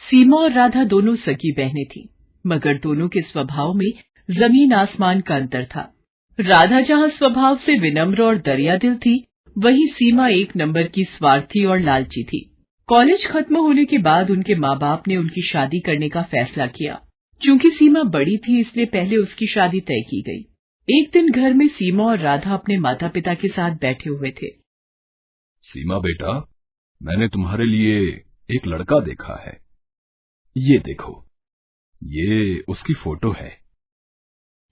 सीमा और राधा दोनों सगी बहनें थीं, मगर दोनों के स्वभाव में जमीन आसमान का अंतर था। राधा जहां स्वभाव से विनम्र और दरियादिल थी, वहीं सीमा एक नंबर की स्वार्थी और लालची थी। कॉलेज खत्म होने के बाद उनके माँ बाप ने उनकी शादी करने का फैसला किया। चूंकि सीमा बड़ी थी, इसलिए पहले उसकी शादी तय की गई। एक दिन घर में सीमा और राधा अपने माता पिता के साथ बैठे हुए थे। सीमा बेटा, मैंने तुम्हारे लिए एक लड़का देखा है। ये देखो, ये उसकी फोटो है।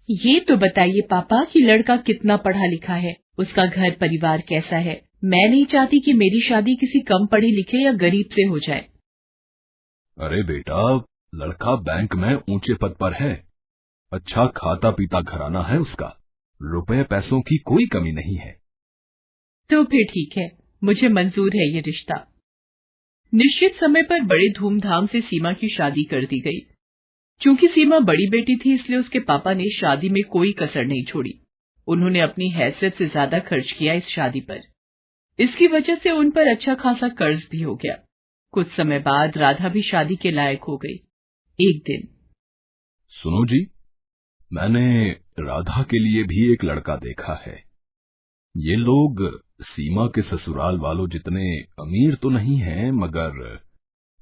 ये तो बताइए पापा कि लड़का कितना पढ़ा लिखा है, उसका घर परिवार कैसा है। मैं नहीं चाहती कि मेरी शादी किसी कम पढ़े लिखे या गरीब से हो जाए। अरे बेटा, लड़का बैंक में ऊंचे पद पर है, अच्छा खाता पीता घराना है उसका, रुपए पैसों की कोई कमी नहीं है। तो फिर ठीक है, मुझे मंजूर है ये रिश्ता। निश्चित समय पर बड़े धूमधाम से सीमा की शादी कर दी गई। चूंकि सीमा बड़ी बेटी थी, इसलिए उसके पापा ने शादी में कोई कसर नहीं छोड़ी। उन्होंने अपनी हैसियत से ज्यादा खर्च किया इस शादी पर। इसकी वजह से उन पर अच्छा खासा कर्ज भी हो गया। कुछ समय बाद राधा भी शादी के लायक हो गई। एक दिन, सुनो जी, मैंने राधा के लिए भी एक लड़का देखा है। ये लोग सीमा के ससुराल वालों जितने अमीर तो नहीं हैं, मगर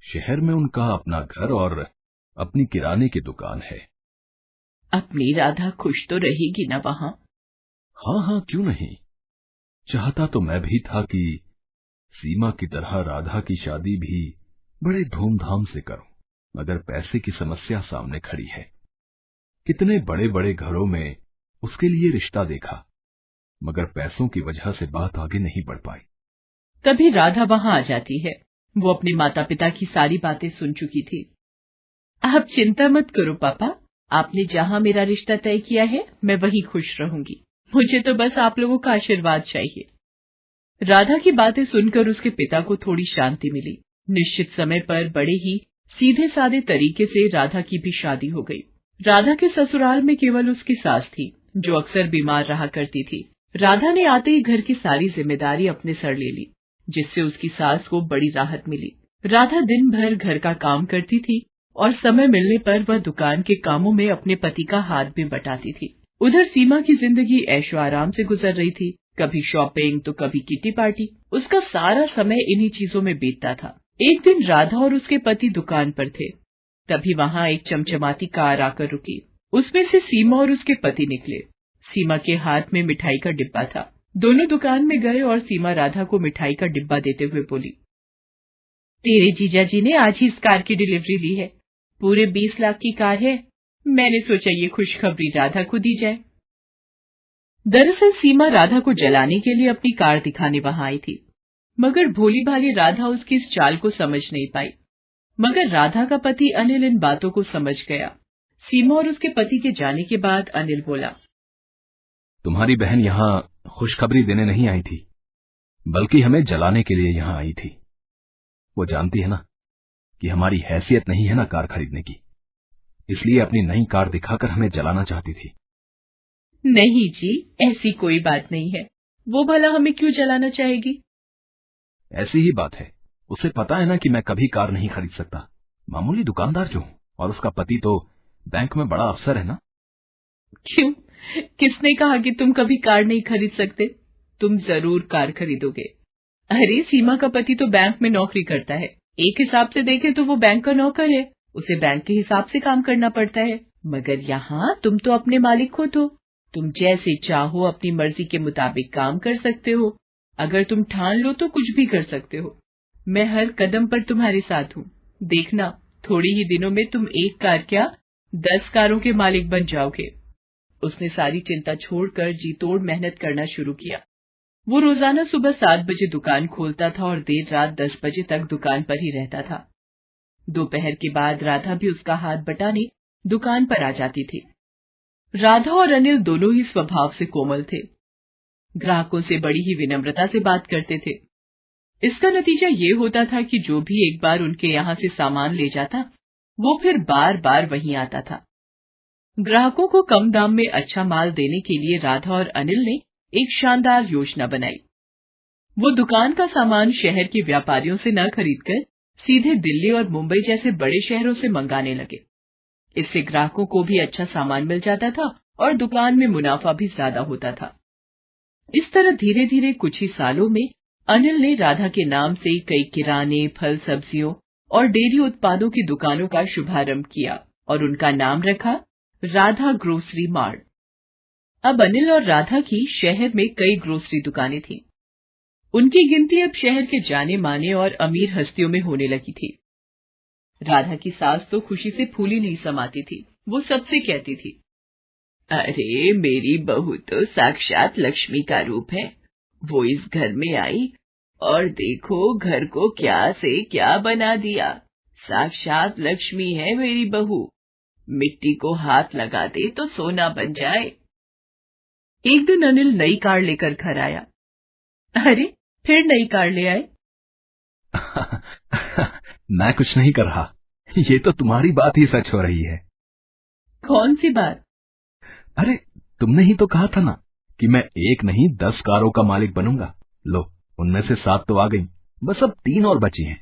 शहर में उनका अपना घर और अपनी किराने की दुकान है। अपनी राधा खुश तो रहेगी ना वहाँ? हाँ हाँ, क्यों नहीं। चाहता तो मैं भी था कि सीमा की तरह राधा की शादी भी बड़े धूमधाम से करूं, मगर पैसे की समस्या सामने खड़ी है। कितने बड़े बड़े घरों में उसके लिए रिश्ता देखा, मगर पैसों की वजह से बात आगे नहीं बढ़ पाई। तभी राधा वहाँ आ जाती है। वो अपने माता पिता की सारी बातें सुन चुकी थी। आप चिंता मत करो पापा, आपने जहाँ मेरा रिश्ता तय किया है, मैं वहीं खुश रहूंगी। मुझे तो बस आप लोगों का आशीर्वाद चाहिए। राधा की बातें सुनकर उसके पिता को थोड़ी शांति मिली। निश्चित समय पर बड़े ही सीधे साधे तरीके से राधा की भी शादी हो गई। राधा के ससुराल में केवल उसकी सास थी, जो अक्सर बीमार रहा करती थी। राधा ने आते ही घर की सारी जिम्मेदारी अपने सर ले ली, जिससे उसकी सास को बड़ी राहत मिली। राधा दिन भर घर का काम करती थी और समय मिलने पर वह दुकान के कामों में अपने पति का हाथ भी बटाती थी। उधर सीमा की जिंदगी ऐशो आराम से गुजर रही थी। कभी शॉपिंग तो कभी किटी पार्टी। उसका सारा समय इन्हीं चीजों में बीतता था। एक दिन राधा और उसके पति दुकान पर थे। तभी वहाँ एक चमचमाती कार आकर रुकी। उसमें से सीमा और उसके पति निकले। सीमा के हाथ में मिठाई का डिब्बा था। दोनों दुकान में गए और सीमा राधा को मिठाई का डिब्बा देते हुए बोली, तेरे जीजा जी ने आज ही इस कार की डिलीवरी ली है। पूरे 20 लाख की कार है। मैंने सोचा ये खुशखबरी राधा को दी जाए। दरअसल सीमा राधा को जलाने के लिए अपनी कार दिखाने वहां आई थी, मगर भोली भाली राधा उसकी इस चाल को समझ नहीं पाई। मगर राधा का पति अनिल इन बातों को समझ गया। सीमा और उसके पति के जाने के बाद अनिल बोला, तुम्हारी बहन यहाँ खुशखबरी देने नहीं आई थी, बल्कि हमें जलाने के लिए यहाँ आई थी। वो जानती है ना कि हमारी हैसियत नहीं है ना कार खरीदने की, इसलिए अपनी नई कार दिखाकर हमें जलाना चाहती थी। नहीं जी, ऐसी कोई बात नहीं है। वो भला हमें क्यों जलाना चाहेगी? ऐसी ही बात है। उसे पता है ना कि मैं कभी कार नहीं खरीद सकता। मामूली दुकानदार जो हूँ, और उसका पति तो बैंक में बड़ा अफसर है ना। क्यों? किसने कहा कि तुम कभी कार नहीं खरीद सकते? तुम जरूर कार खरीदोगे। अरे सीमा का पति तो बैंक में नौकरी करता है। एक हिसाब से देखें तो वो बैंक का नौकर है। उसे बैंक के हिसाब से काम करना पड़ता है। मगर यहाँ तुम तो अपने मालिक हो, तो तुम जैसे चाहो अपनी मर्जी के मुताबिक काम कर सकते हो। अगर तुम ठान लो तो कुछ भी कर सकते हो। मैं हर कदम पर तुम्हारे साथ हूँ। देखना, थोड़ी ही दिनों में तुम एक कार क्या 10 कारों के मालिक बन जाओगे। उसने सारी चिंता छोड़कर जी तोड़ मेहनत करना शुरू किया। वो रोजाना सुबह 7 बजे दुकान खोलता था और देर रात 10 बजे तक दुकान पर ही रहता था। दोपहर के बाद राधा भी उसका हाथ बटाने दुकान पर आ जाती थी। राधा और अनिल दोनों ही स्वभाव से कोमल थे। ग्राहकों से बड़ी ही विनम्रता से बात करते थे। इसका नतीजा ये होता था कि जो भी एक बार उनके यहाँ से सामान ले जाता, वो फिर बार बार वहीं आता था। ग्राहकों को कम दाम में अच्छा माल देने के लिए राधा और अनिल ने एक शानदार योजना बनाई। वो दुकान का सामान शहर के व्यापारियों से न खरीदकर सीधे दिल्ली और मुंबई जैसे बड़े शहरों से मंगाने लगे। इससे ग्राहकों को भी अच्छा सामान मिल जाता था और दुकान में मुनाफा भी ज्यादा होता था। इस तरह धीरे धीरे कुछ ही सालों में अनिल ने राधा के नाम से कई किराने, फल, सब्जियों और डेयरी उत्पादों की दुकानों का शुभारंभ किया और उनका नाम रखा राधा ग्रोसरी मार्ट। अब अनिल और राधा की शहर में कई ग्रोसरी दुकानें थीं। उनकी गिनती अब शहर के जाने माने और अमीर हस्तियों में होने लगी थी। राधा की सास तो खुशी से फूली नहीं समाती थी। वो सबसे कहती थी, अरे मेरी बहू तो साक्षात लक्ष्मी का रूप है। वो इस घर में आई और देखो घर को क्या से क्या बना दिया। साक्षात लक्ष्मी है मेरी बहू। मिट्टी को हाथ लगा दे तो सोना बन जाए। एक दिन अनिल नई कार लेकर घर आया। अरे फिर नई कार ले आए? मैं कुछ नहीं कर रहा। ये तो तुम्हारी बात ही सच हो रही है। कौन सी बात? अरे तुमने ही तो कहा था ना कि मैं 1 नहीं 10 कारों का मालिक बनूंगा। लो, उनमें से 7 तो आ गई, बस अब 3 और बची हैं।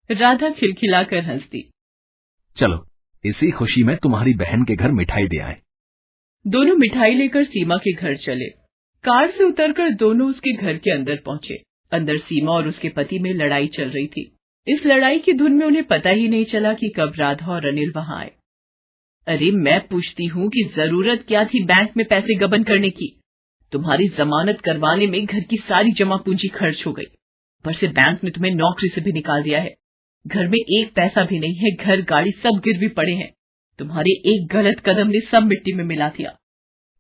राधा खिलखिलाकर हंस दी। चलो इसी खुशी में तुम्हारी बहन के घर मिठाई दे आए। दोनों मिठाई लेकर सीमा के घर चले। कार से उतरकर दोनों उसके घर के अंदर पहुंचे। अंदर सीमा और उसके पति में लड़ाई चल रही थी। इस लड़ाई की धुन में उन्हें पता ही नहीं चला कि कब राधा और अनिल वहां आए। अरे मैं पूछती हूँ कि जरूरत क्या थी बैंक में पैसे गबन करने की? तुम्हारी जमानत करवाने में घर की सारी जमा पूंजी खर्च हो गई। पर से बैंक ने तुम्हें नौकरी से भी निकाल दिया है। घर में एक पैसा भी नहीं है। घर, गाड़ी सब गिरवी पड़े हैं। तुम्हारे एक गलत कदम ने सब मिट्टी में मिला दिया।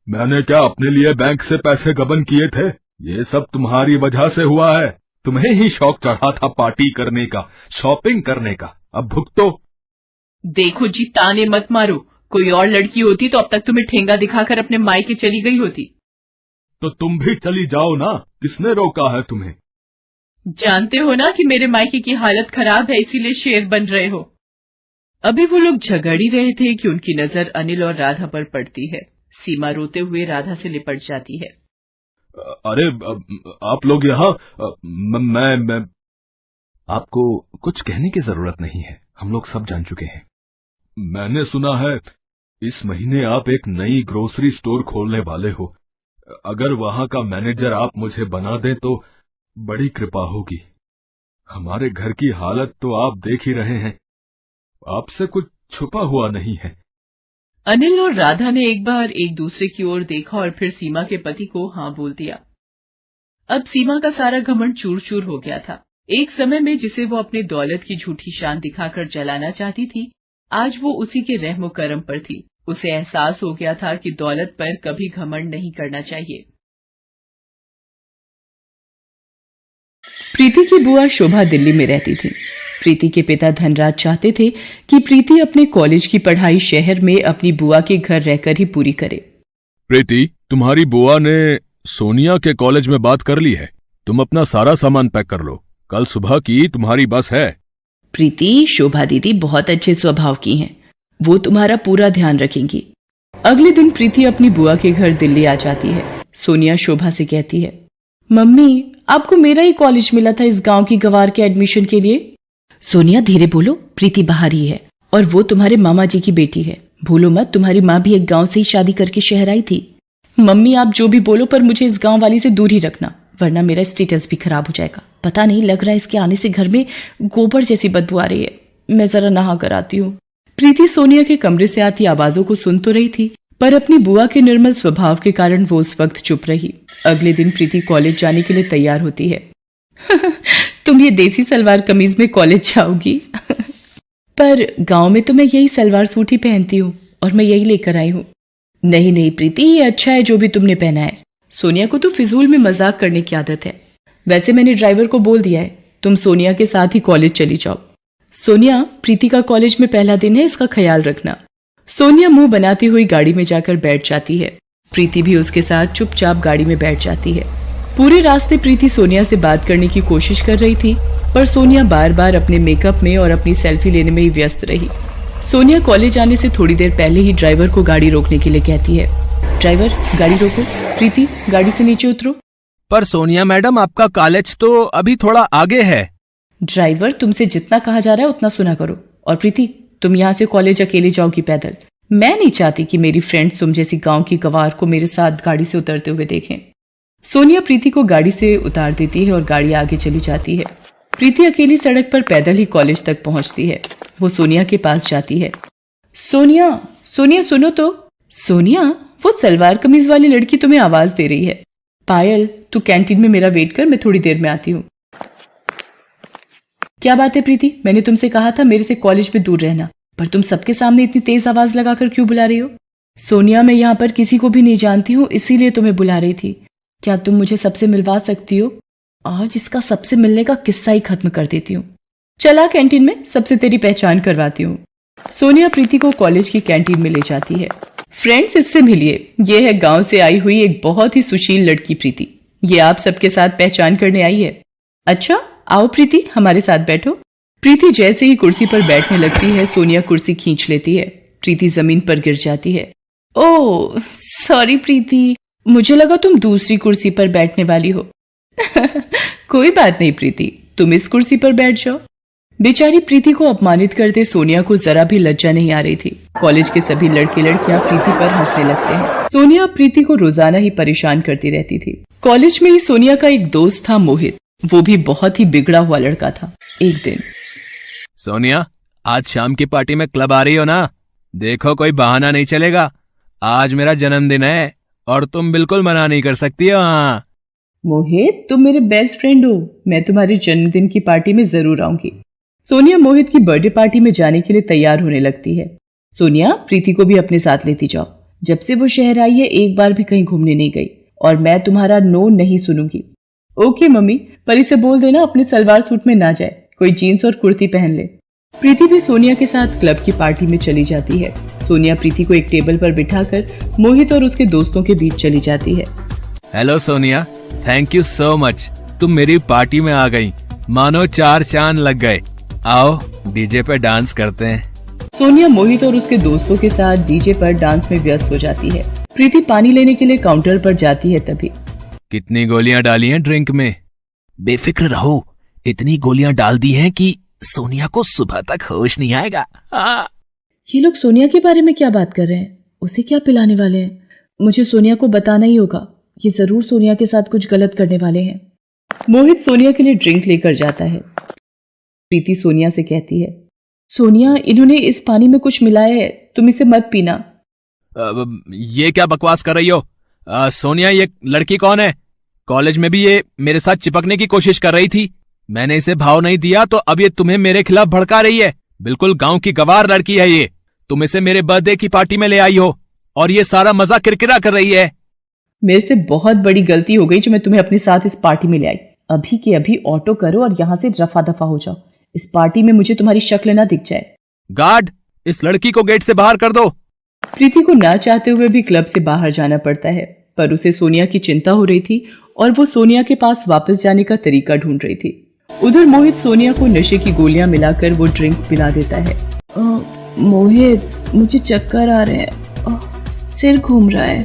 मैंने क्या अपने लिए बैंक से पैसे गबन किए थे? ये सब तुम्हारी वजह से हुआ है। तुम्हें ही शौक चढ़ा था पार्टी करने का, शॉपिंग करने का। अब भुगतो। देखो जी, ताने मत मारो। कोई और लड़की होती तो अब तक तुम्हें ठेंगा दिखाकर अपने मायके चली गई होती। तो तुम भी चली जाओ ना, किसने रोका है तुम्हें? जानते हो ना कि मेरे मायके की हालत खराब है, इसीलिए शेर बन रहे हो। अभी वो लोग झगड़ ही रहे थे कि उनकी नजर अनिल और राधा पर पड़ती है। सीमा रोते हुए राधा से लिपट जाती है। अरे आप लोग यहाँ, मैं आपको कुछ कहने की जरूरत नहीं है, हम लोग सब जान चुके हैं। मैंने सुना है इस महीने आप एक नई ग्रोसरी स्टोर खोलने वाले हो। अगर वहां का मैनेजर आप मुझे बना दें तो बड़ी कृपा होगी। हमारे घर की हालत तो आप देख ही रहे हैं, आपसे कुछ छुपा हुआ नहीं है। अनिल और राधा ने एक बार एक दूसरे की ओर देखा और फिर सीमा के पति को हाँ बोल दिया। अब सीमा का सारा घमंड चूर चूर हो गया था। एक समय में जिसे वो अपने दौलत की झूठी शान दिखाकर जलाना चाहती थी, आज वो उसी के रहमो करम पर थी। उसे एहसास हो गया था कि दौलत पर कभी घमंड नहीं करना चाहिए। प्रीति की बुआ शोभा दिल्ली में रहती थी। प्रीति के पिता धनराज चाहते थे कि प्रीति अपने कॉलेज की पढ़ाई शहर में अपनी बुआ के घर रहकर ही पूरी करे। प्रीति, तुम्हारी बुआ ने सोनिया के कॉलेज में बात कर ली है। तुम अपना सारा सामान पैक कर लो, कल सुबह की तुम्हारी बस है। प्रीति, शोभा दीदी बहुत अच्छे स्वभाव की हैं, वो तुम्हारा पूरा ध्यान रखेंगी। अगले दिन प्रीति अपनी बुआ के घर दिल्ली आ जाती है। सोनिया शोभा से कहती है, मम्मी आपको मेरा ही कॉलेज मिला था इस गांव की गवार के एडमिशन के लिए। सोनिया धीरे बोलो, प्रीति बाहर ही है और वो तुम्हारे मामा जी की बेटी है। भूलो मत, तुम्हारी माँ भी एक गांव से ही शादी करके शहर आई थी। मम्मी आप जो भी बोलो पर मुझे इस गांव वाली से दूर ही रखना, वरना मेरा स्टेटस भी खराब हो जाएगा। पता नहीं, लग रहा है इसके आने से घर में गोबर जैसी बदबू आ रही है। मैं जरा नहा कर आती हूँ। प्रीति सोनिया के कमरे से आती आवाजों को सुन तो रही थी, पर अपनी बुआ के निर्मल स्वभाव के कारण वो उस वक्त चुप रही। अगले दिन प्रीति कॉलेज जाने के लिए तैयार होती है। तुम ये देसी सलवार कमीज में कॉलेज जाओगी? पर गांव में तो मैं यही सलवार सूट ही पहनती हूँ और मैं यही लेकर आई हूँ। नहीं नहीं प्रीति, ये अच्छा है जो भी तुमने पहना है। सोनिया को तो फिजूल में मजाक करने की आदत है। वैसे मैंने ड्राइवर को बोल दिया है, तुम सोनिया के साथ ही कॉलेज चली जाओ। सोनिया, प्रीति का कॉलेज में पहला दिन है, इसका ख्याल रखना। सोनिया मुंह बनाती हुई गाड़ी में जाकर बैठ जाती है। प्रीति भी उसके साथ चुपचाप गाड़ी में बैठ जाती है। पूरे रास्ते प्रीति सोनिया से बात करने की कोशिश कर रही थी, पर सोनिया बार बार अपने मेकअप में और अपनी सेल्फी लेने में ही व्यस्त रही। सोनिया कॉलेज आने से थोड़ी देर पहले ही ड्राइवर को गाड़ी रोकने के लिए कहती है, ड्राइवर गाड़ी रोको, प्रीति गाड़ी से नीचे उतरो। पर सोनिया मैडम, आपका कॉलेज तो अभी थोड़ा आगे है। ड्राइवर, तुमसे जितना कहा जा रहा है उतना सुना करो। और प्रीति, तुम यहाँ से कॉलेज अकेले जाओगी पैदल। मैं नहीं चाहती कि मेरी फ्रेंड्स तुम जैसी गांव की गवार को मेरे साथ गाड़ी से उतरते हुए देखें। सोनिया प्रीति को गाड़ी से उतार देती है और गाड़ी आगे चली जाती है। प्रीति अकेली सड़क पर पैदल ही कॉलेज तक पहुंचती है। वो सोनिया के पास जाती है। सोनिया, सोनिया सुनो तो। सोनिया, वो सलवार कमीज वाली लड़की तुम्हें आवाज दे रही है। पायल, तू कैंटीन में मेरा वेट कर, मैं थोड़ी देर में आती हूँ। क्या बात है प्रीति, मैंने तुमसे कहा था मेरे से कॉलेज में दूर रहना, पर तुम सबके सामने इतनी तेज आवाज लगाकर क्यों बुला रही हो? सोनिया, मैं यहाँ पर किसी को भी नहीं जानती हूँ, इसीलिए तुम्हें बुला रही थी। क्या तुम मुझे सबसे मिलवा सकती हो? आज इसका सबसे मिलने का किस्सा ही खत्म कर देती हूँ। चला कैंटीन में, सबसे तेरी पहचान करवाती हूँ। सोनिया प्रीति को कॉलेज की कैंटीन में ले जाती है। फ्रेंड्स, इससे मिलिए, ये है गांव से आई हुई एक बहुत ही सुशील लड़की प्रीति। ये आप सबके साथ पहचान करने आई है। अच्छा, आओ प्रीति, हमारे साथ बैठो। प्रीति जैसे ही कुर्सी पर बैठने लगती है, सोनिया कुर्सी खींच लेती है। प्रीति जमीन पर गिर जाती है। ओह सॉरी प्रीति, मुझे लगा तुम दूसरी कुर्सी पर बैठने वाली हो। कोई बात नहीं प्रीति, तुम इस कुर्सी पर बैठ जाओ। बेचारी प्रीति को अपमानित करते सोनिया को जरा भी लज्जा नहीं आ रही थी। कॉलेज के सभी लड़के लड़कियां प्रीति पर हंसने लगते हैं। सोनिया प्रीति को रोजाना ही परेशान करती रहती थी। कॉलेज में ही सोनिया का एक दोस्त था मोहित। वो भी बहुत ही बिगड़ा हुआ लड़का था। एक दिन, सोनिया, आज शाम की पार्टी में क्लब आ रही हो ना? देखो, कोई बहाना नहीं चलेगा। आज मेरा जन्मदिन है और तुम बिल्कुल मना नहीं कर सकती हो। हाँ मोहित, तुम मेरे बेस्ट फ्रेंड हो, मैं तुम्हारे जन्मदिन की पार्टी में जरूर आऊंगी। सोनिया मोहित की बर्थडे पार्टी में जाने के लिए तैयार होने लगती है। सोनिया, प्रीति को भी अपने साथ लेती जाओ। जब से वो शहर आई है एक बार भी कहीं घूमने नहीं गई और मैं तुम्हारा नो नहीं सुनूंगी। ओके मम्मी, पर इसे बोल देना अपने सलवार सूट में ना जाए, कोई जीन्स और कुर्ती पहन ले। प्रीति भी सोनिया के साथ क्लब की पार्टी में चली जाती है। सोनिया प्रीति को एक टेबल पर बिठाकर मोहित और उसके दोस्तों के बीच चली जाती है। Hello Sonia, thank you so much, तुम मेरी पार्टी में आ गई, मानो 4 चांद लग गए। आओ डीजे पे डांस करते हैं। सोनिया मोहित और उसके दोस्तों के साथ डीजे पर डांस में व्यस्त हो जाती है। प्रीति पानी लेने के लिए काउंटर पर जाती है। तभी, कितनी गोलियां डाली हैं ड्रिंक में? बेफिक्र रहो, इतनी गोलियां डाल दी हैं कि सोनिया को सुबह तक होश नहीं आएगा। ये लोग सोनिया के बारे में क्या बात कर रहे हैं? उसे क्या पिलाने वाले हैं? मुझे सोनिया को बताना ही होगा। ये जरूर सोनिया के साथ कुछ गलत करने वाले हैं। मोहित सोनिया के लिए ड्रिंक लेकर जाता है। प्रीति सोनिया से कहती है, सोनिया, इन्होंने इस पानी में कुछ मिलाया है, तुम इसे मत पीना। ये क्या बकवास कर रही हो? सोनिया, ये लड़की कौन है? कॉलेज में भी ये मेरे साथ चिपकने की कोशिश कर रही थी। मैंने इसे भाव नहीं दिया तो अब ये तुम्हें मेरे खिलाफ भड़का रही है। बिल्कुल गांव की गवार लड़की है ये। तुम इसे मेरे बर्थडे की पार्टी में ले आई हो और ये सारा मजा किरकिरा कर रही है। मेरे से बहुत बड़ी गलती हो गई जो मैं तुम्हें अपने साथ इस पार्टी में ले आई। अभी के अभी ऑटो करो और यहाँ से रफा दफा हो जाओ। इस पार्टी में मुझे तुम्हारी शक्ल ना दिख जाए। गार्ड, इस लड़की को गेट से बाहर कर दो। प्रीति को ना चाहते हुए भी क्लब से बाहर जाना पड़ता है, पर उसे सोनिया की चिंता हो रही थी और वो सोनिया के पास वापस जाने का तरीका ढूंढ रही थी। उधर मोहित सोनिया को नशे की गोलियां मिलाकर वो ड्रिंक पिला देता है। मोहित, मुझे चक्कर आ रहे हैं, सिर घूम रहा है।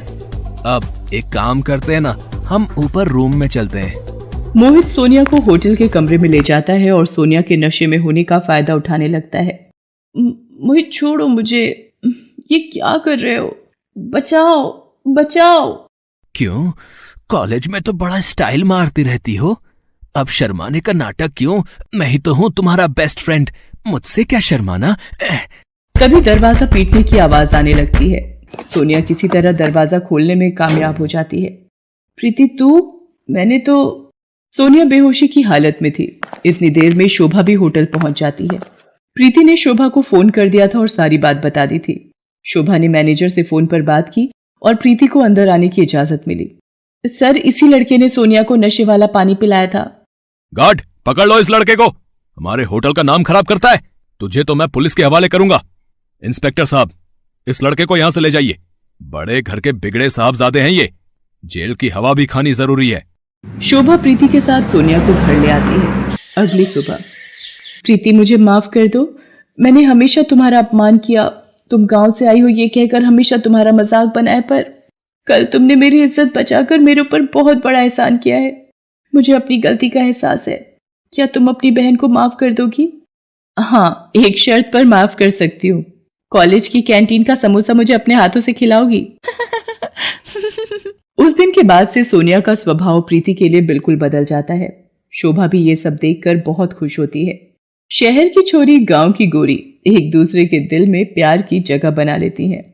अब एक काम करते हैं ना, हम ऊपर रूम में चलते हैं। मोहित सोनिया को होटल के कमरे में ले जाता है और सोनिया के नशे में होने का फायदा उठाने लगता है। मोहित, छोड़ो मुझे, ये क्या कर रहे हो? बचाओ, बचाओ। क्यों? कॉलेज में तो बड़ा स्टाइल मारती रहती हो, अब शर्माने का नाटक क्यों? मैं ही तो हूँ तुम्हारा बेस्ट फ्रेंड, मुझसे क्या शर्माना। तभी दरवाजा पीटने की आवाज आने लगती है। सोनिया किसी तरह दरवाजा खोलने में कामयाब हो जाती है। प्रीति, तू? मैंने तो... सोनिया बेहोशी की हालत में थी। इतनी देर में शोभा भी होटल पहुंच जाती है। प्रीति ने शोभा को फोन कर दिया था और सारी बात बता दी थी। शोभा ने मैनेजर से फोन पर बात की और प्रीति को अंदर आने की इजाजत मिली। सर, इसी लड़के ने सोनिया को नशे वाला पानी पिलाया था। गार्ड, पकड़ लो इस लड़के को, हमारे होटल का नाम खराब करता है। तुझे तो मैं पुलिस के हवाले करूंगा। इंस्पेक्टर साहब, इस लड़के को यहां से ले जाइए। बड़े घर के बिगड़े साहबजादे हैं ये, जेल की हवा भी खानी जरूरी है। शोभा प्रीति के साथ सोनिया को घर ले आती है। अगली सुबह, प्रीति, मुझे माफ कर दो, मैंने हमेशा तुम्हारा अपमान किया। तुम गांव से आई हो ये कहकर हमेशा तुम्हारा मजाक बनाया, पर कल तुमने मेरी इज्जत बचाकर मेरे ऊपर बहुत बड़ा एहसान किया है। मुझे अपनी गलती का एहसास है। क्या तुम अपनी बहन को माफ कर दोगी? हाँ, एक शर्त पर माफ कर सकती हूँ। कॉलेज की कैंटीन का समोसा मुझे अपने हाथों से खिलाओगी? उस दिन के बाद से सोनिया का स्वभाव प्रीति के लिए बिल्कुल बदल जाता है। शोभा भी ये सब देखकर बहुत खुश होती है। शहर की छोरी, गांव की गोरी एक दूसरे के दिल में प्यार की जगह बना लेती हैं।